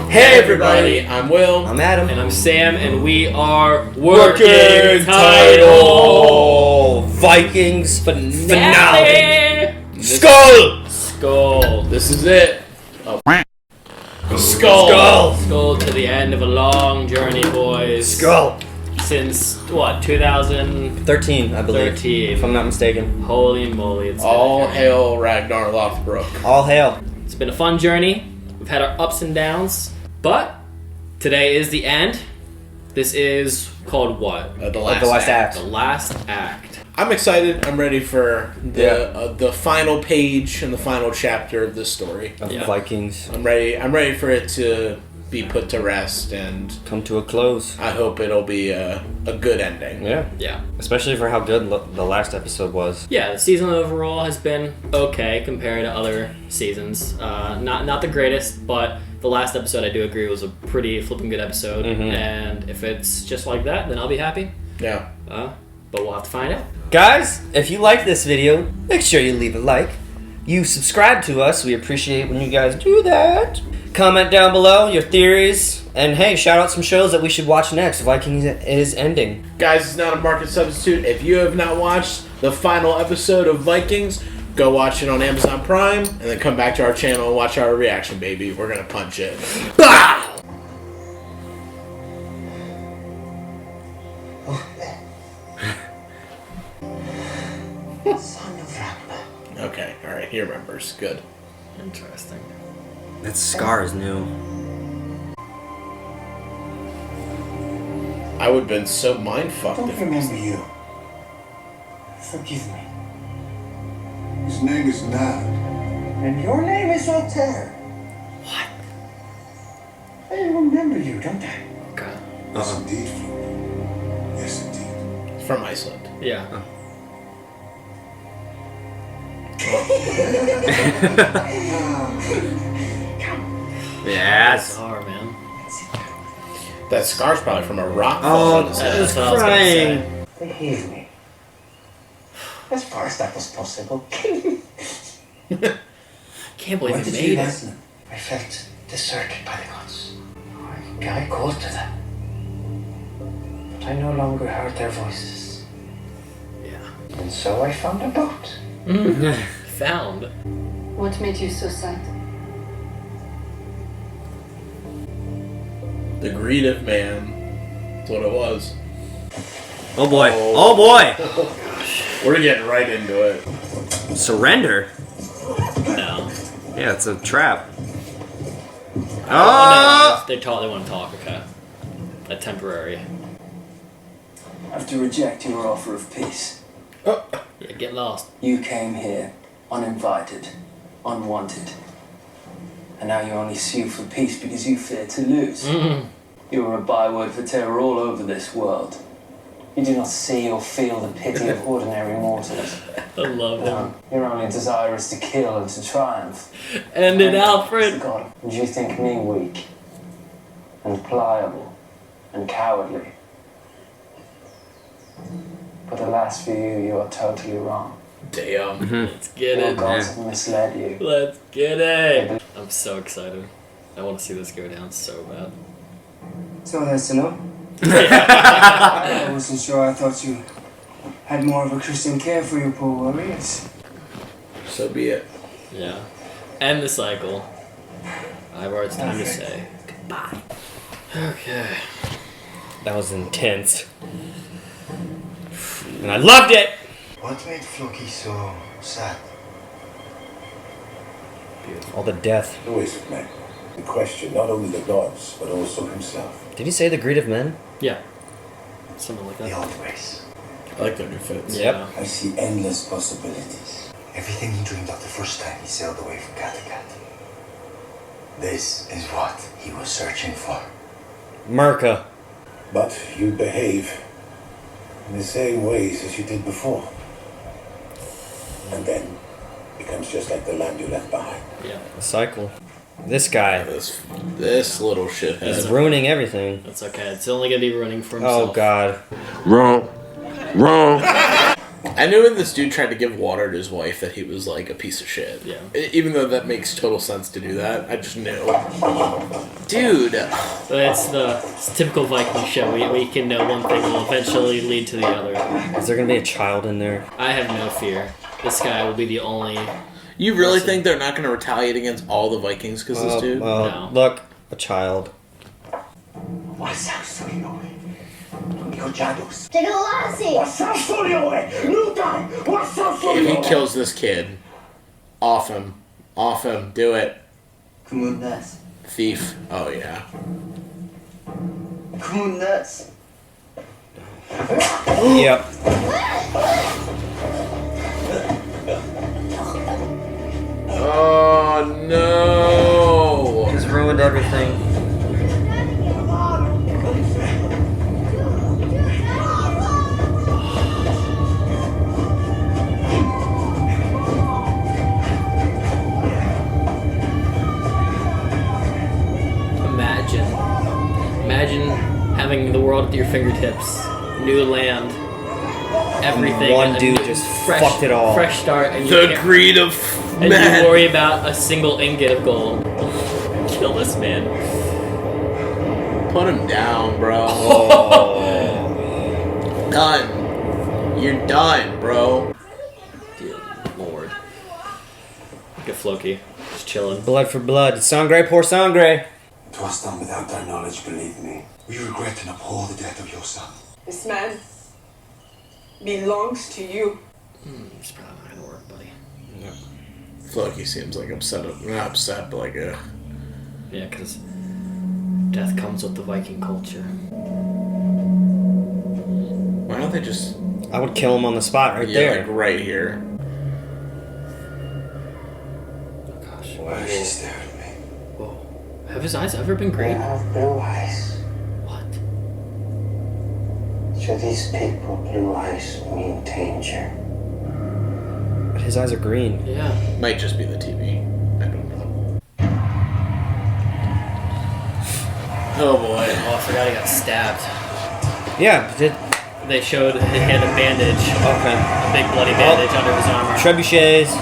Hey everybody, I'm Will. I'm Adam. And I'm Sam, and we are Working Title Vikings finale. Skull! This is it. Oh. Skull! Skull to the end of a long journey, boys. Skull. Since, what, 2013, I believe. If I'm not mistaken. Holy moly. It's All hail Ragnar Lothbrok. All hail. It's been a fun journey. We've had our ups and downs, but today is the end. This is called what? The last act. The last act. I'm excited. I'm ready for the final page and the final chapter of this story. Of Vikings. I'm ready for it to be put to rest, and come to a close. I hope it'll be a good ending. Yeah. Especially for how good the last episode was. Yeah, the season overall has been okay compared to other seasons. Not the greatest, but the last episode I do agree was a pretty flipping good episode. Mm-hmm. And if it's just like that, then I'll be happy. Yeah. But we'll have to find out. Guys, if you like this video, make sure you leave a like. You subscribe to us. We appreciate when you guys do that. Comment down below your theories. And hey, shout out some shows that we should watch next. Vikings is ending. Guys, it's not a market substitute. If you have not watched the final episode of Vikings, go watch it on Amazon Prime, and then come back to our channel and watch our reaction, baby. We're gonna punch it. Bah! Okay, alright, he remembers. Good. Interesting. That scar is new. I would have been so mind-fucked. I don't remember you. Forgive me. His name is Nad. And your name is Altair. What? I remember you, don't I? Okay. Yes, indeed, Flo. Yes, indeed. It's from Iceland. Yeah. Yes. Bizarre, man. That scar's probably from a rock. Oh, fall on his I head. was That's what I was gonna crying. Forgive me. As far as that was possible. Can't believe When you did you made it. listen? I felt deserted by the gods. I called to them. But I no longer heard their voices. Yeah. And so I found a boat. Found. What made you so sad? The greed of man. That's what it was. Oh boy. Oh. Oh boy. We're getting right into it. Surrender. No. Yeah, it's a trap. Oh, no. They want to talk, okay. A temporary. I have to reject your offer of peace. Yeah, get lost. You came here uninvited, unwanted. And now you only sue for peace because you fear to lose. You are a byword for terror all over this world. You do not see or feel the pity of ordinary mortals. I love them. No, your only desire is to kill and to triumph. End it, Alfred. God, and you think me weak and pliable and cowardly. But alas for you, you are totally wrong. Damn. Let's get Your it. gods have misled you. Let's get it. I'm so excited. I want to see this go down so bad. So that's to know. I wasn't sure. I thought you had more of a Christian care for your poor warriors. So be it. Yeah. End the cycle. Ivor, it's time to say goodbye. Okay. That was intense. And I loved it! What made Floki so sad? All the death. Who is it, man? He questioned not only the gods, but also himself. Did he say the greed of men? Yeah. Something like The that. old race. I like their new fits. Yep. Yeah. I see endless possibilities. Everything he dreamed of the first time he sailed away from Kattegat. This is what he was searching for. Merca. But you behave in the same ways as you did before. And then becomes just like the land you left behind. Yeah. The cycle. This guy This little shithead. is ruining everything. That's okay. It's only gonna be running for himself. Oh god. Wrong. I knew when this dude tried to give water to his wife that he was like a piece of shit. Yeah. Even though that makes total sense to do that, I just knew. Dude. It's typical Viking show. We can know one thing will eventually lead to the other. Is there gonna be a child in there? I have no fear. This guy will be the only... You really think they're not going to retaliate against all the Vikings because this dude? No. Look, a child. If he kills this kid, off him. Off him. Do it. Thief. Oh, yeah. Yep. Oh, no. He's ruined everything. Imagine having the world at your fingertips, new land, everything. One and dude just fucked it all. Fresh start, and The greed of and man. you worry about a single ingot of gold. Kill this man. Put him down, bro. Done. You're done, bro. Dear Lord. Look at Floki, just chilling. Blood for blood. Sangre por sangre. It was done without their knowledge, believe me. We regret and abhor the death of your son. This man belongs to you. It's probably not gonna work, buddy. Floki seems like upset. Not upset, but like a... Yeah, because death comes with the Viking culture. Why don't they just... I would kill him on the spot right Yeah, there. like right here. Oh gosh. Why is she staring at me? Whoa. Have his eyes ever been green? have blue eyes. What? To these people, blue eyes mean danger. But his eyes are green. Yeah. Might just be the TV. I don't know. Oh boy. Oh, I forgot he got stabbed. Yeah, did They showed he had a bandage, okay. a big bloody bandage under his armor. Trebuchets.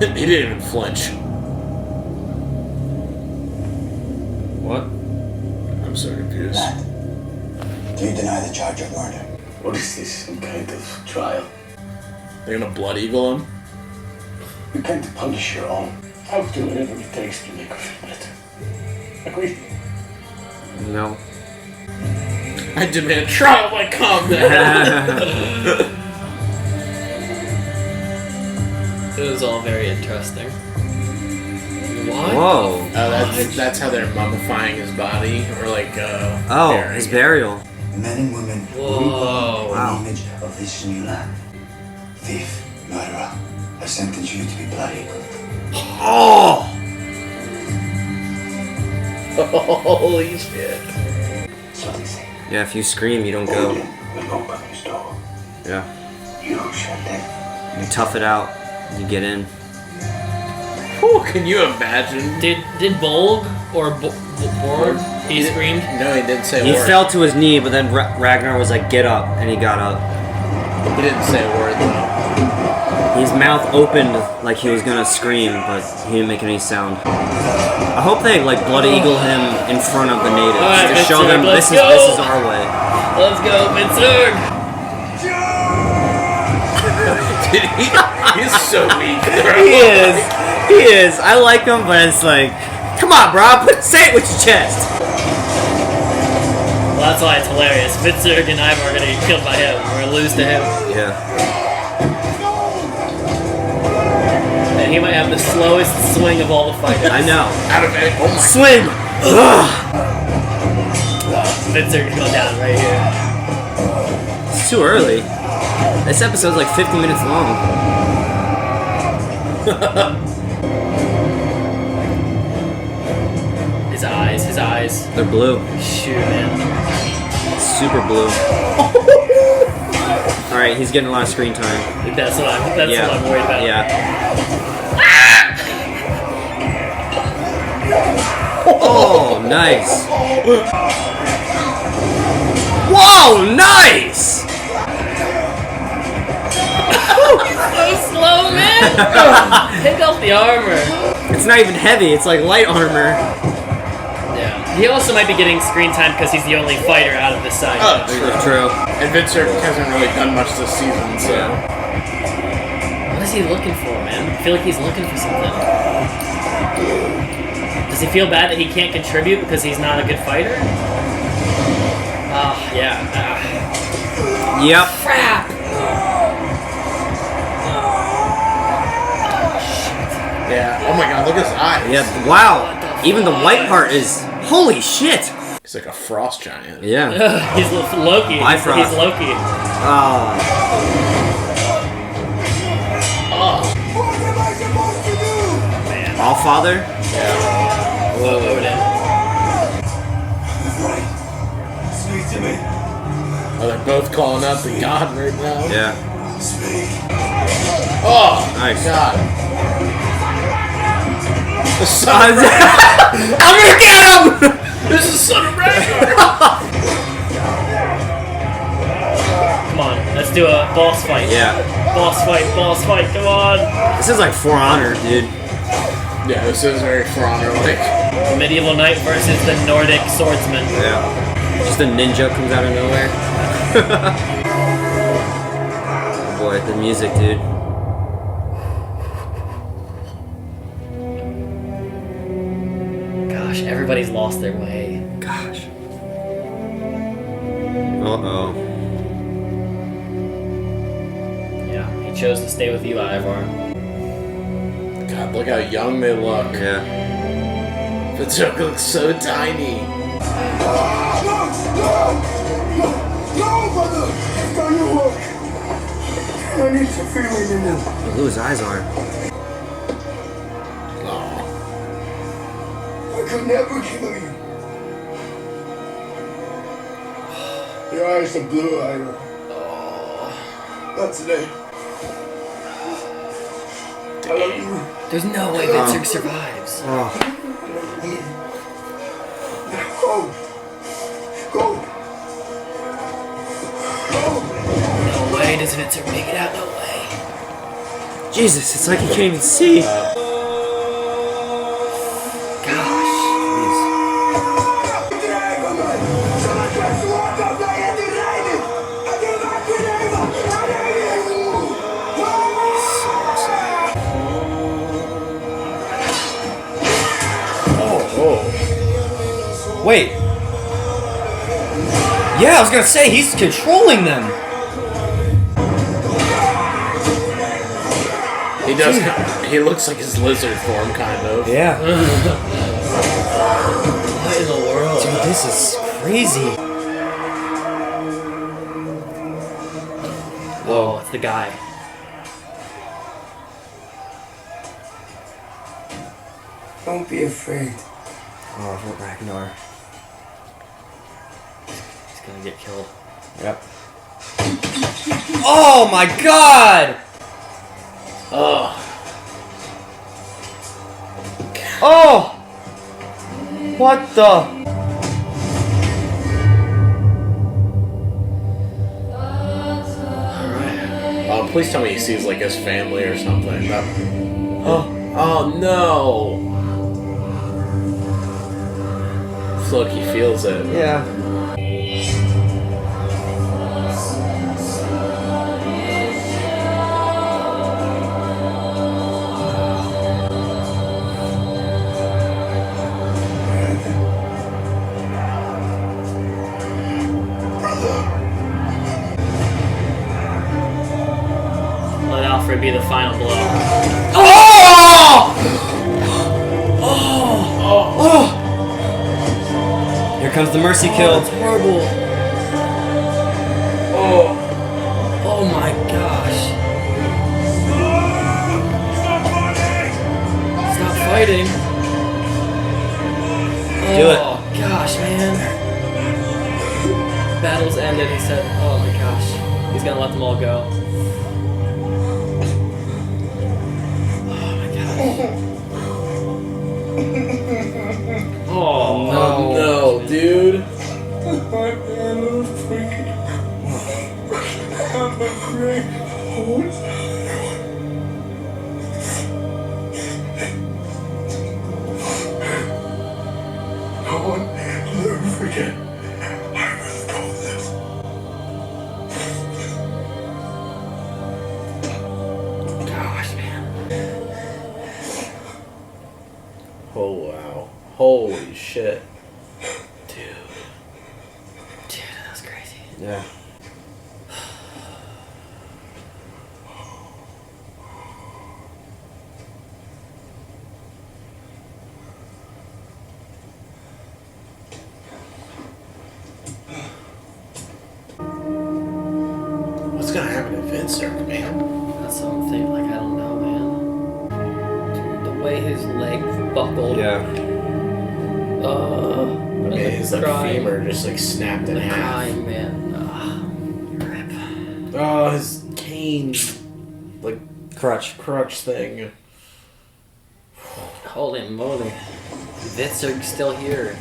He didn't even flinch. What? I'm so confused. Do you deny the charge of murder? What is this, some kind of trial? They're gonna blood eagle him? You can't punish your own. I'll do whatever it takes to make her feel better. Agreed? No. I demand trial by combat. It was all very interesting. What? Whoa. That's how they're mummifying his body, or like burying His him. burial. Men and women Whoa. Wow. an image of this new land. Thief, murderer, I sentence you to be bloody. Oh! Holy shit! So they say. Yeah, if you scream, you don't go. Odin will open his door. Yeah. You shut them. You tough it out. You get in. Whew, can you imagine? Did Bolg or Borg? He screamed. No, he didn't say a He word. fell to his knee, but then Ragnar was like, "Get up," and he got up. He didn't say a word though. His mouth opened like he was gonna scream, but he didn't make any sound. I hope they like blood eagle him in front of the natives Alright, to show Vincent, them let's this go. is our way. Let's go, Vincent! He's so weak, bro. He is. He is. I like him, but it's like, come on, bro. Say it with your chest. Well, that's why it's hilarious. Vitzerg and Ivar are gonna get killed by him. We're gonna lose to him. Yeah. And he might have the slowest swing of all the fighters. I know. Out of it. Oh my. Swing. Vitzerg go down right here. It's too early. This episode's like 50 minutes long. His eyes. They're blue. Shoot, man. Super blue. Alright, he's getting a lot of screen time. That's what I'm worried about. Yeah. Oh, nice. Whoa, nice. So slow, man! Take off the armor. It's not even heavy. It's like light armor. Yeah. He also might be getting screen time because he's the only fighter out of this side. Oh, True. And Vince hasn't really done much this season, so. What is he looking for, man? I feel like he's looking for something. Does he feel bad that he can't contribute because he's not a good fighter? Yeah. Yep. Crap! Yeah. Oh my god, look at his eyes. Yeah. Wow. Even the white part is. Holy shit. He's like a frost giant. Yeah. He's Loki. Bifrost. He's Loki. Oh. Man. All Father? Yeah. Whoa, Odin. Speak to me. Oh, they're both calling out the god right now. Yeah. Speak. Oh, Nice. God. The son of I'm gonna get him! This is son of Ragnar. Come on, let's do a boss fight. Yeah. Boss fight, come on. This is like For Honor, dude. Yeah, this is very For Honor like. The medieval knight versus the Nordic swordsman. Yeah. Just a ninja comes out of nowhere. Oh boy, the music, dude. Gosh, everybody's lost their way. Gosh. Uh-oh. Yeah, he chose to stay with you, Ivar. God, look how young they look. Yeah. Vincent looks so tiny. No, brother! Don't you work. I need to feel it in them. Look who his eyes are. Oh. I could never kill you. Your eyes are blue, Ira. Not today. I love you. There's no way Vincent survives. Oh. Go. Go. No way does Vincent make it out, no way. Jesus, it's like he can't even see. Wait. Yeah, I was gonna say, he's controlling them. He does. He looks like his lizard form, kind of. Yeah. What in the world? Dude, this is crazy. Whoa, it's the guy. Don't be afraid. Oh, Ragnar. He's gonna get killed. Yep. Oh my god! Oh. Oh! What the? Oh, please tell me he sees like his family or something. Oh. Oh no. Look, he feels it. Yeah. Let Alfred be the final blow. Oh! Oh! Oh! Here comes the mercy kill. It's horrible. Oh. Oh my gosh. Stop fighting. Do it. Oh gosh, man. Battle's ended, he said. Oh my gosh. He's gonna let them all go. Oh my gosh. Oh No one will ever forget. I will go this. Gosh, man. Oh, wow. Holy shit. Dude, that was crazy. Yeah. What's gonna happen to Vincent, man? That's something, like, I don't know, man. The way his leg buckled. Yeah. I mean, his like femur just like snapped in half. Crying, man. Rip. Oh, his cane, like Crutch. thing. Holy moly. Vitzer's still here.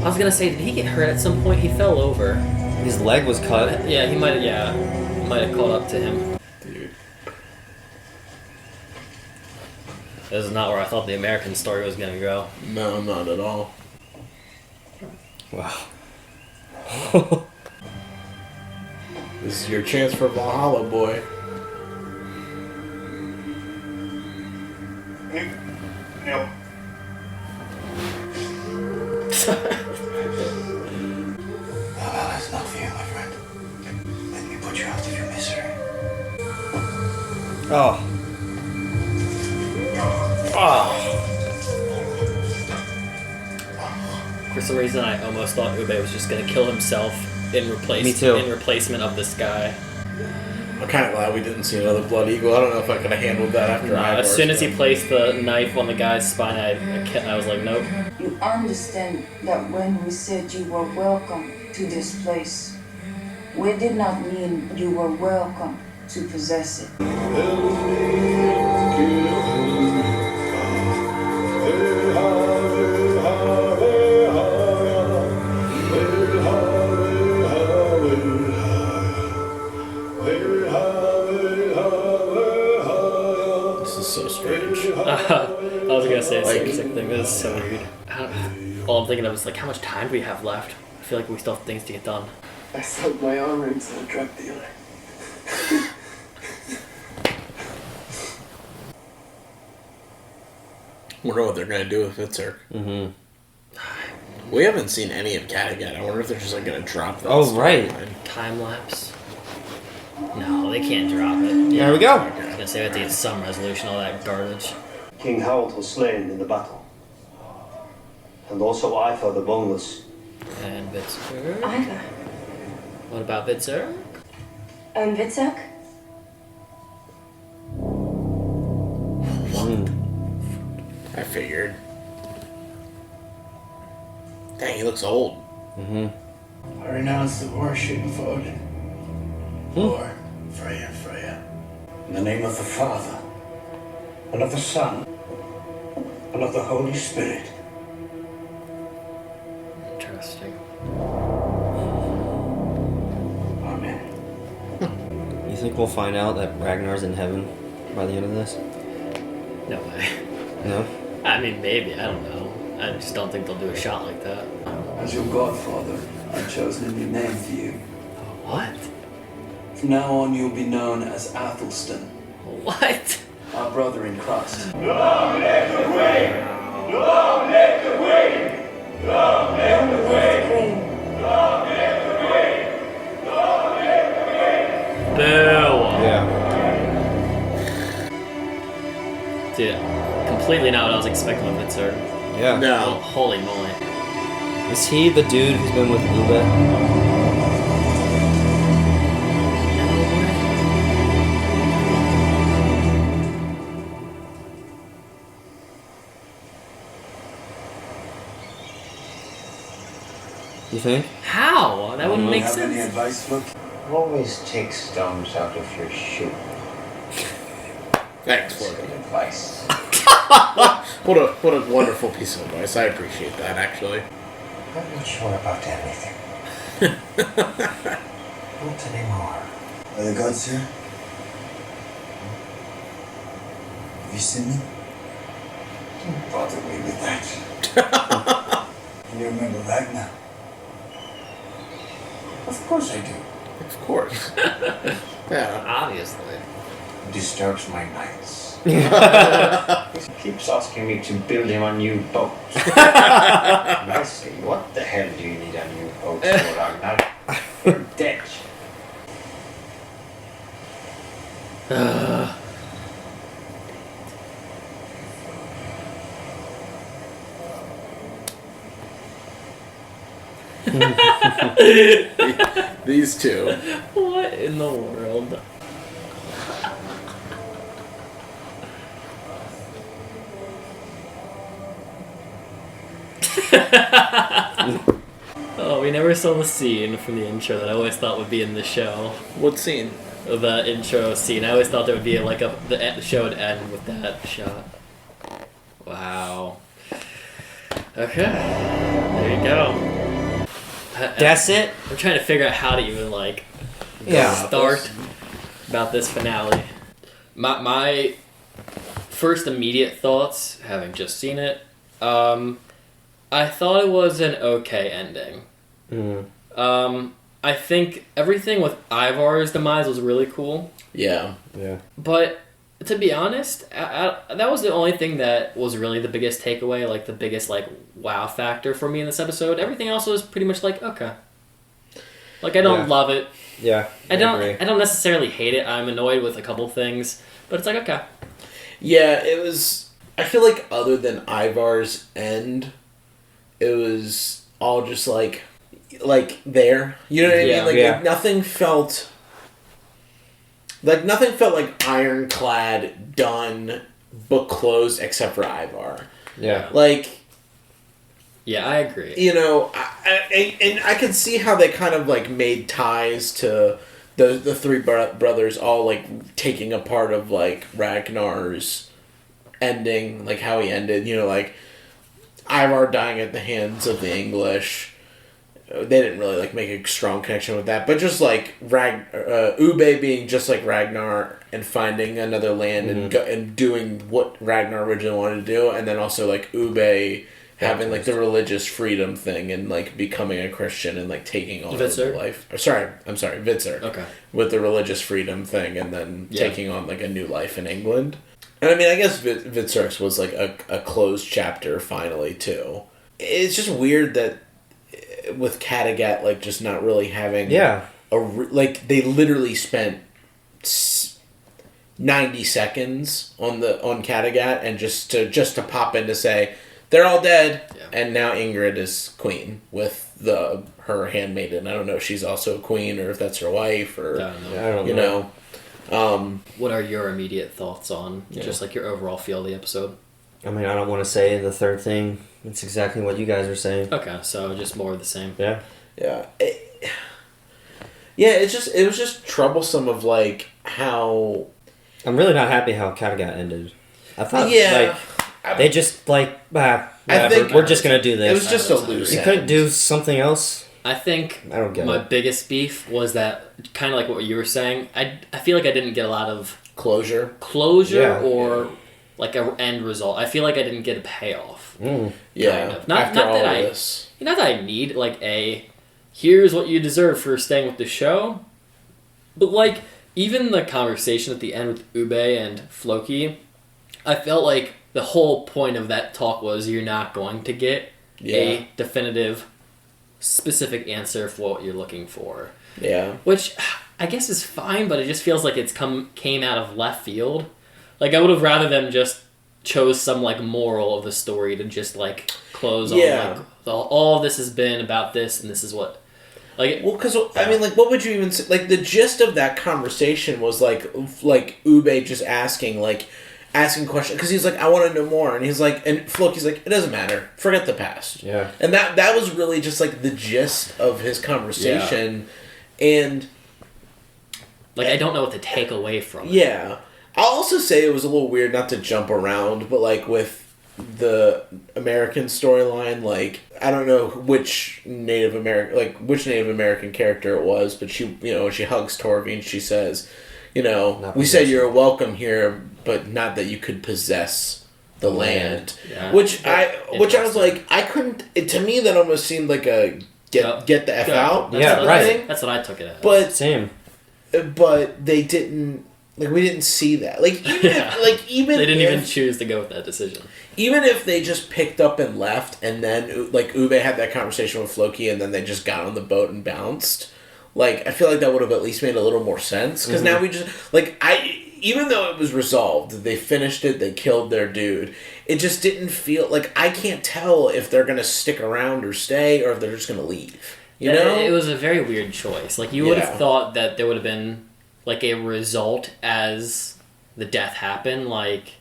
I was gonna say, did he get hurt at some point? He fell over. His leg was cut. Yeah, he might have caught up to him. Dude. This is not where I thought the American story was gonna go. No, not at all. Wow. This is your chance for Valhalla, boy. No. Valhalla's not for you, my friend. Let me put you out of your misery. Oh. For some reason, I almost thought Ube was just gonna kill himself in Me too. replacement of this guy. I'm kind of glad we didn't see another Blood Eagle. I don't know if I could have handled that after I. As soon as he placed the knife on the guy's spine, I was like, nope. You understand that when we said you were welcome to this place, we did not mean you were welcome to possess it. This is so strange. I was gonna say a same exact thing. This is so weird. All I'm thinking of is like, how much time do we have left? I feel like we still have things to get done. I sold my armor to a drug dealer. Wonder what they're gonna do with Vitzer. Mm-hmm. We haven't seen any of Kattegat. I wonder if they're just like gonna drop that. Oh, right. Time lapse. No, they can't drop it. There we go. I was gonna say we have to get some resolution, all that garbage. King Harold was slain in the battle. And also I for the boneless. And Vitzer. Iva. What about Vitzer? And Vitzak? I figured. Dang, he looks old. Mm-hmm. I renounce the worship of Odin. Or Freya. In the name of the Father, and of the Son, and of the Holy Spirit. Interesting. Amen. You think we'll find out that Ragnar's in heaven by the end of this? No way. No? I mean, maybe. I don't know. I just don't think they'll do a shot like that. As your godfather, I've chosen a new name for you. What? From now on, you'll be known as Athelstan, What? our brother in Christ. Long live the Queen! Long live the Queen! Long live the Queen! Boo! Yeah. Dude, completely not what I was expecting with Vitzer. Yeah. Oh, No. holy moly. Is he the dude who's been with Ube? You think? How? That wouldn't make Have any sense. advice, Luke? Always take stones out of your shoe. Thanks, Good Floki. advice. What a wonderful piece of advice. I appreciate that, actually. I'm not sure about anything. Not anymore. Are the gods here? you seen them? Don't bother me with that. You remember Ragnar? Of course I do. Of course. Yeah. Obviously. Disturbs my nights. He keeps asking me to build him a new boat. And I say, what the hell do you need a new boat for, Ragnar? You're dead. These two. What in the world? Oh, we never saw the scene from the intro that I always thought would be in the show. What scene? The intro scene. I always thought there would be like the show would end with that shot. Wow. Okay. There you go. That's it? I'm trying to figure out how to even Yeah. start about this finale. My first immediate thoughts, having just seen it, I thought it was an okay ending. I think everything with Ivar's demise was really cool. Yeah. Yeah. But to be honest, that was the only thing that was really the biggest takeaway, like the biggest wow factor for me in this episode. Everything else was pretty much okay. Like I don't love it. Yeah. I don't necessarily hate it. I'm annoyed with a couple things, but it's okay. Yeah, it was. I feel like other than Ivar's end, it was all just like there. You know what I mean? Like nothing felt like ironclad, done, book closed, except for Ivar. Yeah. Yeah, I agree. You know, and I could see how they kind of made ties to the three brothers all taking a part of Ragnar's ending, how he ended. You know, Ivar dying at the hands of the English. They didn't really make a strong connection with that, but just Ube being just like Ragnar and finding another land and doing what Ragnar originally wanted to do, and then also Ube having the religious freedom thing and becoming a Christian and taking on Vitzer? life. I'm sorry, Vitzer. Okay. With the religious freedom thing and then taking on a new life in England. And I mean, I guess Vitzer's was a closed chapter finally too. It's just weird that with Kattegat just not really having they literally spent 90 seconds on Kattegat and just to pop in to say they're all dead and now Ingrid is queen with her handmaiden. I don't know if she's also a queen or if that's her wife or I don't know. What are your immediate thoughts on just your overall feel of the episode? I mean, I don't want to say the third thing. It's exactly what you guys are saying. Okay, so just more of the same. Yeah. Yeah. It was just troublesome of how... I'm really not happy how Kattegat ended. I thought they just whatever, I think we're just gonna do this. It was just a loose You end. couldn't do something else. I think I don't get my it. biggest beef was that kind of what you were saying. I feel like I didn't get a lot of closure or an end result. I feel like I didn't get a payoff. Yeah. Kind of. Not After all that this. Not that I need here's what you deserve for staying with the show, but even the conversation at the end with Ube and Floki, I felt like the whole point of that talk was you're not going to get a definitive, specific answer for what you're looking for. Yeah. Which I guess is fine, but it just feels like came out of left field. I would have rather them just chose some moral of the story to just close on all this has been about this and this is what because I mean what would you even say the gist of that conversation was Ube just asking questions because he's I want to know more and he's and Floki's it doesn't matter, forget the past. And that was really just the gist of his conversation. And I don't know what to take away from it. I'll also say it was a little weird, not to jump around, but with the American storyline, I don't know which Native American character it was, but she hugs Torvine, she says, we said you're welcome here, but not that you could possess the land. Yeah. Which I was like, I couldn't. To me, that almost seemed like a get the F out. Right. That's what I took it as. But same. But they didn't. Like, we didn't see that. Like, even they didn't even choose to go with that decision. Even if they just picked up and left, and then, like, Ube had that conversation with Floki, and then they just got on the boat and bounced, like, I feel like that would have at least made a little more sense. Because now we just, like, even though it was resolved, they finished it, they killed their dude, it just didn't feel, like, I can't tell if they're going to stick around or stay, or if they're just going to leave. You know? It was a very weird choice. Like, you would have thought that there would have been, like, a result as the death happened, like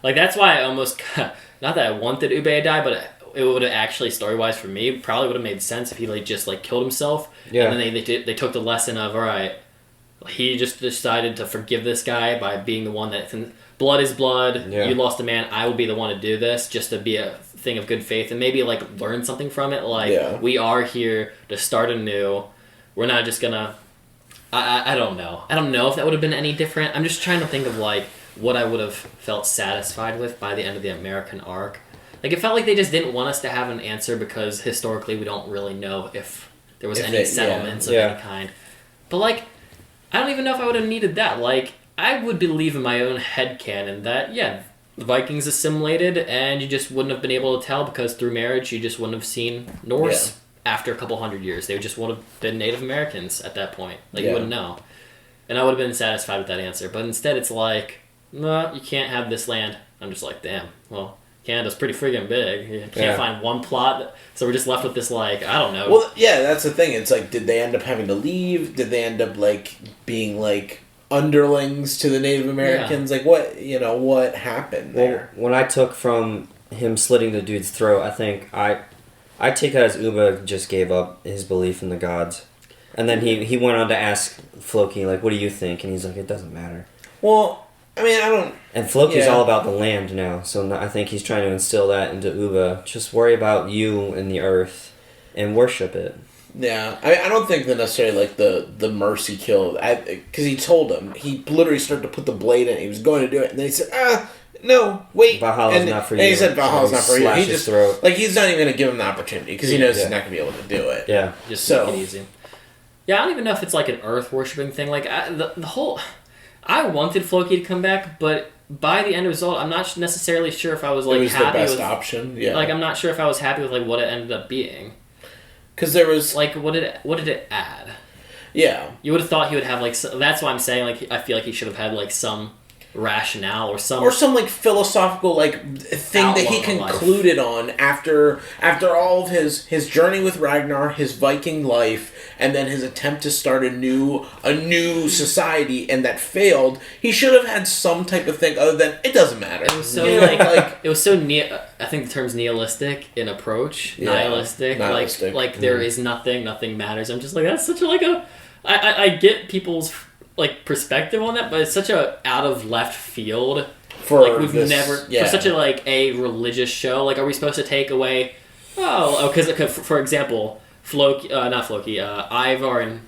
that's why I almost, not that I wanted Ube to die, but it would have actually, story-wise for me, probably would have made sense if he, like, just, like, killed himself, and then they took the lesson of, alright, he just decided to forgive this guy by being the one that, blood is blood, you lost a man, I will be the one to do this, just to be a thing of good faith, and maybe, like, learn something from it, like, we are here to start anew, we're not just gonna, I don't know. I don't know if that would have been any different. I'm just trying to think of, like, what I would have felt satisfied with by the end of the American arc. Like, it felt like they just didn't want us to have an answer because historically we don't really know if there was any settlements of any kind. But, like, I don't even know if I would have needed that. Like, I would believe in my own headcanon that, the Vikings assimilated and you just wouldn't have been able to tell because through marriage you just wouldn't have seen Norse. After a couple hundred years. They just would have been Native Americans at that point. Like, you wouldn't know. And I would have been satisfied with that answer. But instead it's like, no, you can't have this land. I'm just like, damn, well, Canada's pretty friggin' big. You can't find one plot. So we're just left with this, like, I don't know. Well, yeah, that's the thing. It's like, did they end up having to leave? Did they end up, like, being, like, underlings to the Native Americans? Like, what happened there? Well, when I took from him slitting the dude's throat, I think I take it as Ube just gave up his belief in the gods. And then he went on to ask Floki, like, what do you think? And he's like, it doesn't matter. Well, I mean, I don't... And Floki's all about the land now, so I think he's trying to instill that into Ube. Just worry about you and the earth and worship it. Yeah, I don't think that necessarily, like, the mercy kill... Because he told him. He literally started to put the blade in. He was going to do it, and then he said, no, wait. Valhalla's not for you. And he said Valhalla's not for you. He just, throat. Like, he's not even going to give him the opportunity because he knows he's not going to be able to do it. Yeah. Just make it easy. Yeah, I don't even know if it's like an earth worshipping thing. Like, the whole... I wanted Floki to come back, but by the end result, I'm not necessarily sure if I was, like, it was happy the best with... option, yeah. Like, I'm not sure if I was happy with, like, what it ended up being. Because there was... Like, what did it add? Yeah. You would have thought he would have, like... That's why I'm saying, like, I feel like he should have had, like, some rationale or some like philosophical like thing that he concluded on after all of his journey with Ragnar, his Viking life, and then his attempt to start a new society, and that failed. He should have had some type of thing other than it doesn't matter. It was so like it was so I think the term's nihilistic in approach, nihilistic. Like there is nothing matters. I'm just like, that's such a like a I get people's like perspective on that, but it's such a out of left field for like we've never for such a like a religious show. Like, are we supposed to take away? Because for example, Ivar and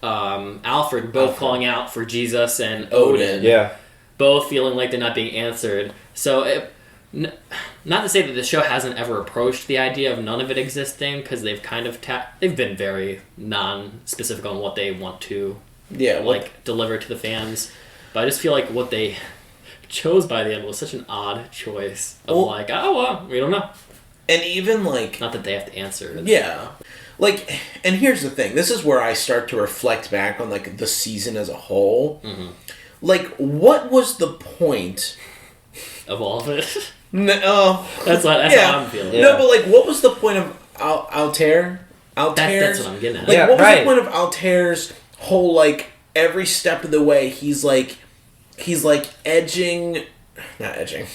Alfred both calling out for Jesus and Odin, both feeling like they're not being answered. So, not to say that the show hasn't ever approached the idea of none of it existing, because they've kind of they've been very non-specific on what they want to deliver to the fans. But I just feel like what they chose by the end was such an odd choice of we don't know. And even like, not that they have to answer. Yeah. Like, and here's the thing. This is where I start to reflect back on like the season as a whole. Mm-hmm. Like, what was the point of all of it? No, that's how I'm feeling. No, but like, what was the point of Altair? That's what I'm getting at. Like, what was the point of Altair's whole like every step of the way? He's like edging, not edging.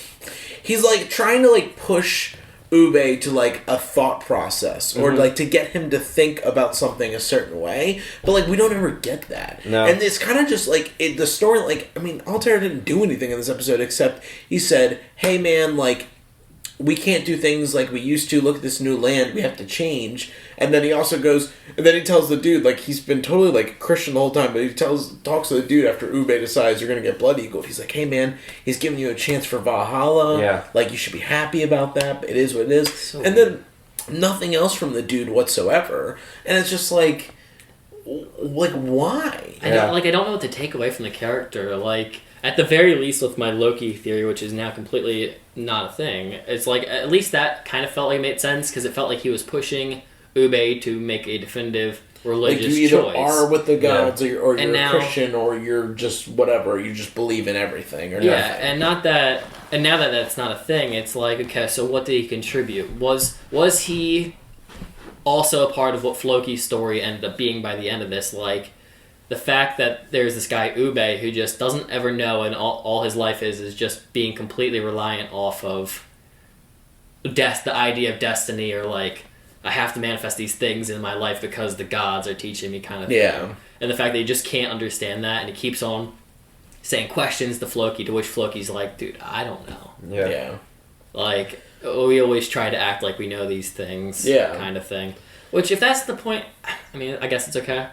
He's like trying to like push Ube to like a thought process or like to get him to think about something a certain way, but like we don't ever get that. No. And it's kind of just like the story. Like, I mean, Altair didn't do anything in this episode except he said, "Hey man, like we can't do things like we used to. Look at this new land. We have to change. And then he also goes, and then he tells the dude, like, he's been totally, like, Christian the whole time, but he talks to the dude after Ube decides you're going to get Blood Eagle. He's like, hey, man, he's giving you a chance for Valhalla. Yeah. Like, you should be happy about that. But it is what it is. So and then nothing else from the dude whatsoever. And it's just like why? I don't know what to take away from the character. Like, at the very least, with my Loki theory, which is now completely not a thing, it's like, at least that kind of felt like it made sense, because it felt like he was pushing Ube to make a definitive religious choice. Like, you either are with the gods, or you're now, a Christian, or you're just whatever. You just believe in everything, or nothing. And now that that's not a thing, it's like, okay, so what did he contribute? Was he also a part of what Floki's story ended up being by the end of this? Like, the fact that there's this guy Ube who just doesn't ever know, and all his life is just being completely reliant off of the idea of destiny, or like, I have to manifest these things in my life because the gods are teaching me, kind of thing. Yeah. And the fact that he just can't understand that, and he keeps on saying questions to Floki, to which Floki's like, dude, I don't know. Yeah. Like, we always try to act like we know these things, kind of thing. Which, if that's the point, I mean, I guess it's okay.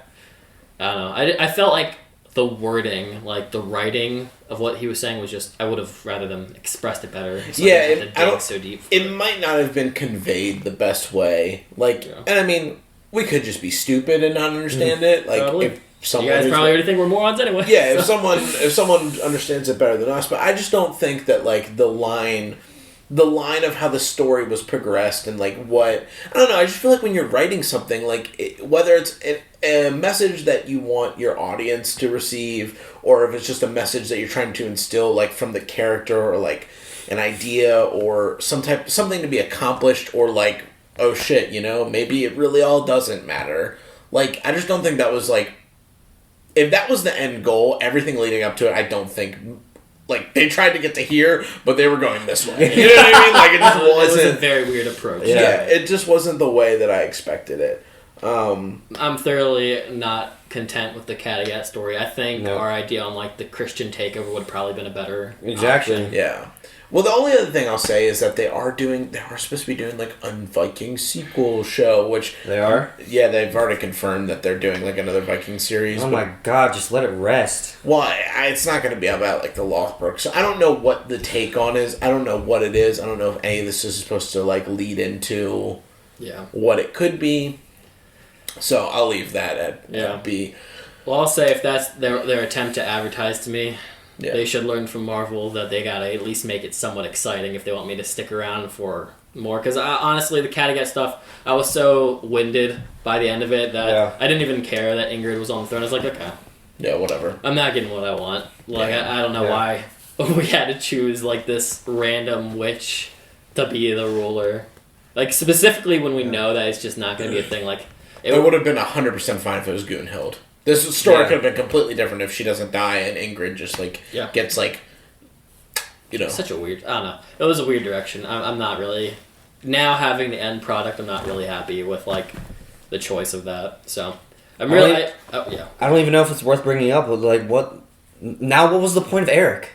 I don't know. I felt like the wording, like the writing of what he was saying was just, I would have rather them expressed it better. So I don't so deep. It might not have been conveyed the best way. Like, and I mean, we could just be stupid and not understand it. Like, probably. If someone, you guys probably already think we're morons anyway. Yeah, so. if someone understands it better than us, but I just don't think that, like, the line of how the story was progressed, and like what, I don't know, I just feel like when you're writing something, like whether it's a message that you want your audience to receive, or if it's just a message that you're trying to instill, like, from the character, or like an idea, or something to be accomplished, or like, oh shit, maybe it really all doesn't matter. Like, I just don't think that was, like, if that was the end goal, everything leading up to it, I don't think, like, they tried to get to here, but they were going this way. You know what I mean? Like, it just wasn't... It was a very weird approach. Yeah, it just wasn't the way that I expected it. I'm thoroughly not content with the Kattegat story. I think our idea on, like, the Christian takeover would have probably been a better option. Yeah. Well, the only other thing I'll say is that they are supposed to be doing, like, a Viking sequel show, which... They are? Yeah, they've already confirmed that they're doing, like, another Viking series. Oh my god, just let it rest. Well, it's not going to be about, like, the Lothbrok, so I don't know what the take on is. I don't know what it is. I don't know if any of this is supposed to, like, lead into what it could be. So I'll leave that at B. Well, I'll say if that's their attempt to advertise to me... Yeah. They should learn from Marvel that they gotta at least make it somewhat exciting if they want me to stick around for more. Because honestly, the Kattegat stuff, I was so winded by the end of it that I didn't even care that Ingrid was on the throne. I was like, okay. Yeah, whatever. I'm not getting what I want. Like, I don't know why we had to choose, like, this random witch to be the ruler. Like, specifically when we know that it's just not gonna be a thing. Like, it would have been 100% fine if it was Gunhild. This story could have been completely different if she doesn't die and Ingrid just, like, gets, like, Such a weird... I don't know. It was a weird direction. I'm not really... Now having the end product, I'm not really happy with, like, the choice of that. So, I'm really... I don't even know if it's worth bringing up. Like, what... Now, what was the point of Eric?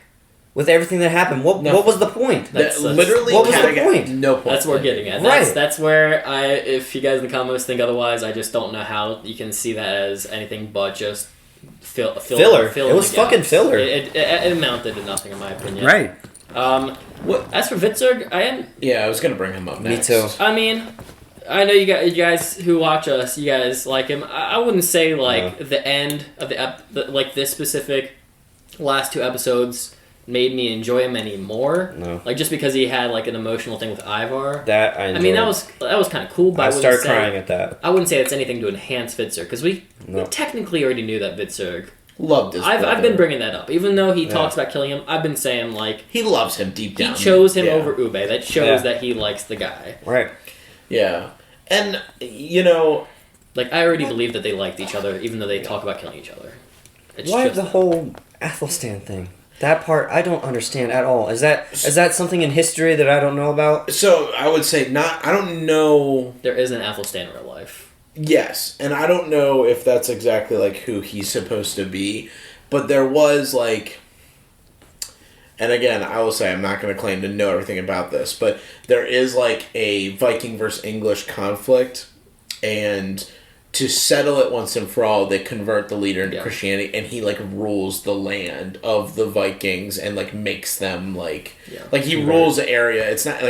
With everything that happened, what was the point? Literally, what was the point? No point. That's what we're getting at. That's where if you guys in the comments think otherwise, I just don't know how you can see that as anything but just filler. It was fucking filler. It amounted to nothing, in my opinion. Right. As for Vitzurg, I was gonna bring him up next. Me too. I mean, I know you guys who watch us, you guys like him. I wouldn't say the end of this specific last two episodes made me enjoy him anymore. No. Like, just because he had, like, an emotional thing with Ivar. That I enjoyed. I mean, that was kind of cool, but I started crying at that. I wouldn't say it's anything to enhance Vitzurg, because we technically already knew that Vitzurg loved his brother. I've been bringing that up. Even though he talks about killing him, I've been saying, like... He loves him deep down. He chose him over Ube. That shows that he likes the guy. Right. Yeah. And, like, I already believe that they liked each other, even though they talk about killing each other. Why the whole Athelstan thing? That part, I don't understand at all. Is that something in history that I don't know about? So, I would say I don't know... There is an Athelstan in real life. Yes, and I don't know if that's exactly, like, who he's supposed to be, but there was, like... and again, I will say I'm not going to claim to know everything about this, but there is like a Viking versus English conflict, and to settle it once and for all, they convert the leader into Christianity, and he like rules the land of the Vikings and like makes them like he rules the area. It's not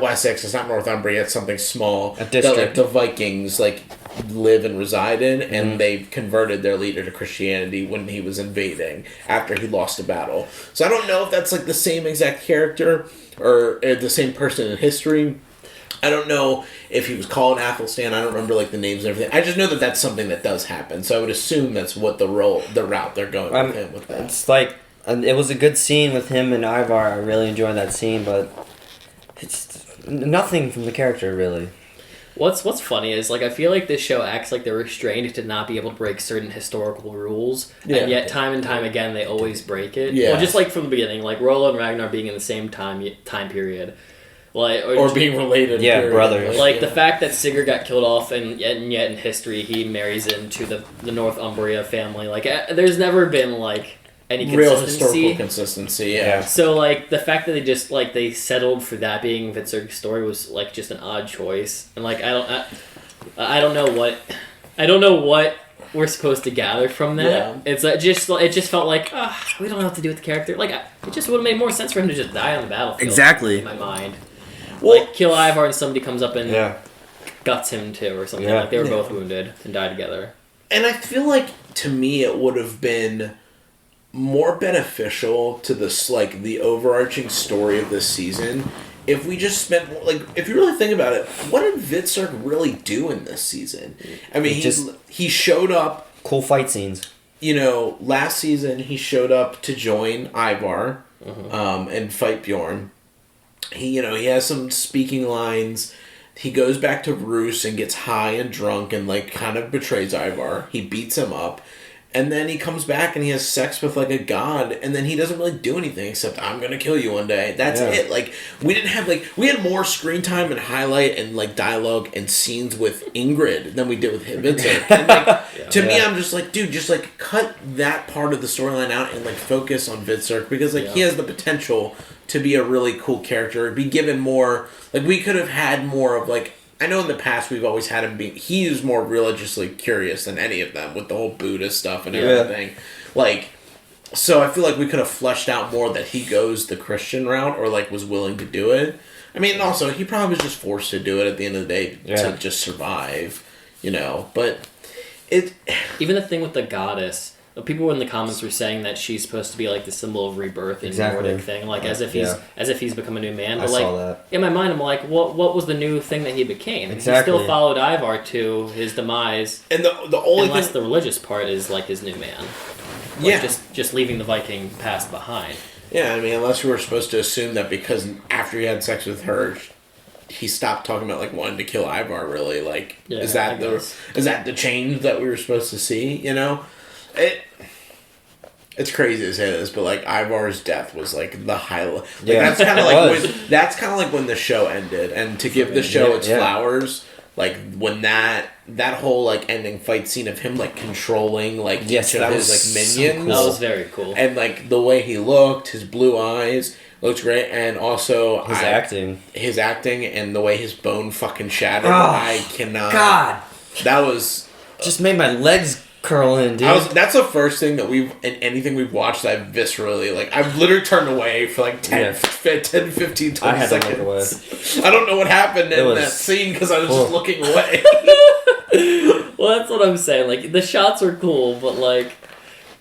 Wessex, it's not Northumbria, it's something small that like the Vikings like live and reside in, and they've converted their leader to Christianity when he was invading after he lost a battle. So I don't know if that's like the same exact character or the same person in history. I don't know if he was called Athelstan. I don't remember like the names and everything. I just know that that's something that does happen. So I would assume that's what the route they're going with him with that. It's like it was a good scene with him and Ivar. I really enjoyed that scene, but it's nothing from the character really. What's funny is like I feel like this show acts like they're restrained to not be able to break certain historical rules, and yet time and time again they always break it. Yeah. Well, just like from the beginning, like Rollo and Ragnar being in the same time period. Like, or being related. Yeah, brothers. Like, the fact that Sigurd got killed off, and yet in history he marries into the Northumbria family. Like, there's never been, like, any real historical consistency, yeah. So, like, the fact that they settled for that being Vitzurg's story was, like, just an odd choice. And, like, I don't know what we're supposed to gather from that. Yeah. It just felt like, we don't know what to do with the character. Like, it just would have made more sense for him to just die on the battlefield. Exactly. In my mind. Well, like, kill Ivar and somebody comes up and guts him too or something. Like, they were both wounded and died together. And I feel like, to me, it would have been more beneficial to this, like, the overarching story of this season if we just spent, like, if you really think about it, what did Vitzurg really do in this season? I mean, he showed up. Cool fight scenes. You know, last season he showed up to join Ivar and fight Bjorn. He has some speaking lines. He goes back to Roos and gets high and drunk and, like, kind of betrays Ivar. He beats him up. And then he comes back and he has sex with, like, a god. And then he doesn't really do anything except, I'm going to kill you one day. That's it. Like, we didn't have, like... We had more screen time and highlight and, like, dialogue and scenes with Ingrid than we did with Vitzurg. And, like, to me, I'm just like, dude, just, like, cut that part of the storyline out and, like, focus on Vitzurg. Because, like, he has the potential to be a really cool character, be given more, like, we could have had more of, like, I know in the past we've always had him be, he's more religiously curious than any of them with the whole Buddhist stuff and everything. Like, so I feel like we could have fleshed out more that he goes the Christian route or, like, was willing to do it. I mean, also, he probably was just forced to do it at the end of the day to just survive, but it... Even the thing with the goddess... People in the comments were saying that she's supposed to be like the symbol of rebirth in the Nordic thing, like as if he's become a new man. But like, saw that. In my mind, I'm like, what was the new thing that he became? Exactly. He still followed Ivar to his demise, and the only unless the religious part is like his new man. Like just leaving the Viking past behind. Yeah, I mean, unless we were supposed to assume that because after he had sex with her, he stopped talking about like wanting to kill Ivar. Really, like, is that the change that we were supposed to see? It's crazy to say this, but like Ivar's death was like the highlight. Like, that's kind of like when the show ended, and to give the show its flowers, like when that whole like ending fight scene of him like controlling like each of his like minions, so cool. That was very cool, and like the way he looked, his blue eyes looked great, and also his acting, and the way his bone fucking shattered. I cannot. God, that was just made my legs curl in, dude. That's the first thing that in anything we've watched that I've viscerally, like, I've literally turned away for like 10, 15, 20 seconds. To look away. I don't know what happened in that scene because I was just looking away. Well, that's what I'm saying. Like, the shots are cool, but like,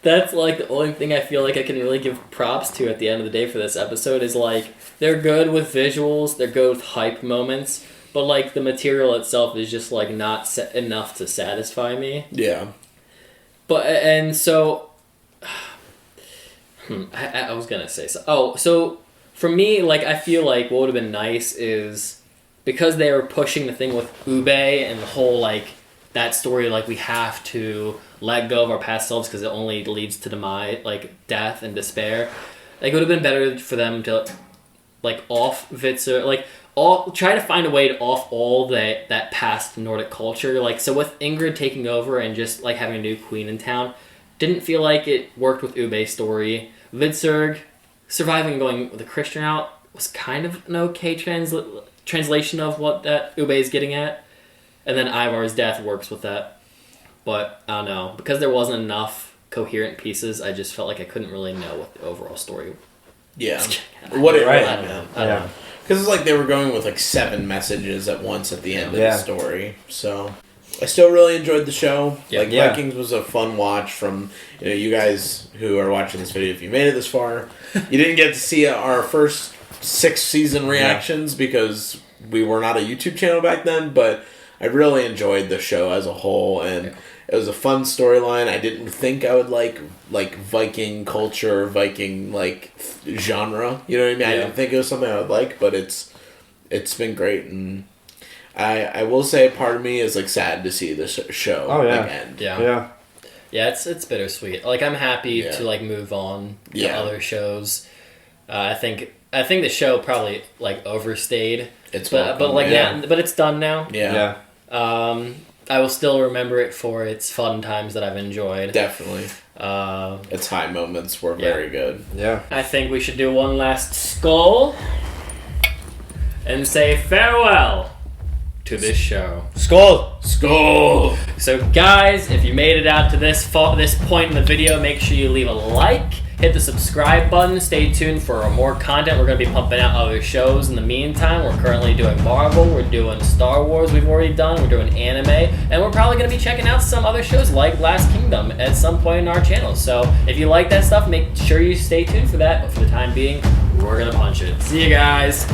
that's like the only thing I feel like I can really give props to at the end of the day for this episode is like, they're good with visuals, they're good with hype moments, but like the material itself is just like not enough to satisfy me. Yeah. But, and so, I was going to say so. So for me, like, I feel like what would have been nice is because they were pushing the thing with Ube and the whole, like, that story, like, we have to let go of our past selves because it only leads to demise, like, death and despair. Like, it would have been better for them to, like, off Vitzer, like, try to find a way to off all that past Nordic culture. Like, so with Ingrid taking over and just like having a new queen in town, didn't feel like it worked with Ube's story. Vitzurg, surviving and going the Christian route was kind of an okay translation of what that Ube is getting at. And then Ivar's death works with that. But, I don't know. Because there wasn't enough coherent pieces, I just felt like I couldn't really know what the overall story was. What it Right. I don't know. Because it's like they were going with like 7 messages at once at the end of the story. So I still really enjoyed the show. Vikings was a fun watch from you guys who are watching this video. If you made it this far, you didn't get to see our first 6 season reactions because we were not a YouTube channel back then. But I really enjoyed the show as a whole, and it was a fun storyline. I didn't think I would like Viking culture, Viking genre. You know what I mean? I didn't think it was something I would like, but it's been great, and I will say part of me is sad to see this show end. Yeah, it's bittersweet. I'm happy to move on to other shows. I think the show probably overstayed. But it's done now. Yeah. I will still remember it for its fun times that I've enjoyed. Definitely. Its high moments were very good. Yeah. I think we should do one last skull and say farewell to this show. Skull! Skull! So guys, if you made it out to this point in the video, make sure you leave a like, hit the subscribe button, stay tuned for more content. We're going to be pumping out other shows in the meantime. We're currently doing Marvel, we're doing Star Wars we've already done, we're doing anime, and we're probably going to be checking out some other shows like Last Kingdom at some point in our channel. So if you like that stuff, make sure you stay tuned for that. But for the time being, we're going to punch it. See you guys!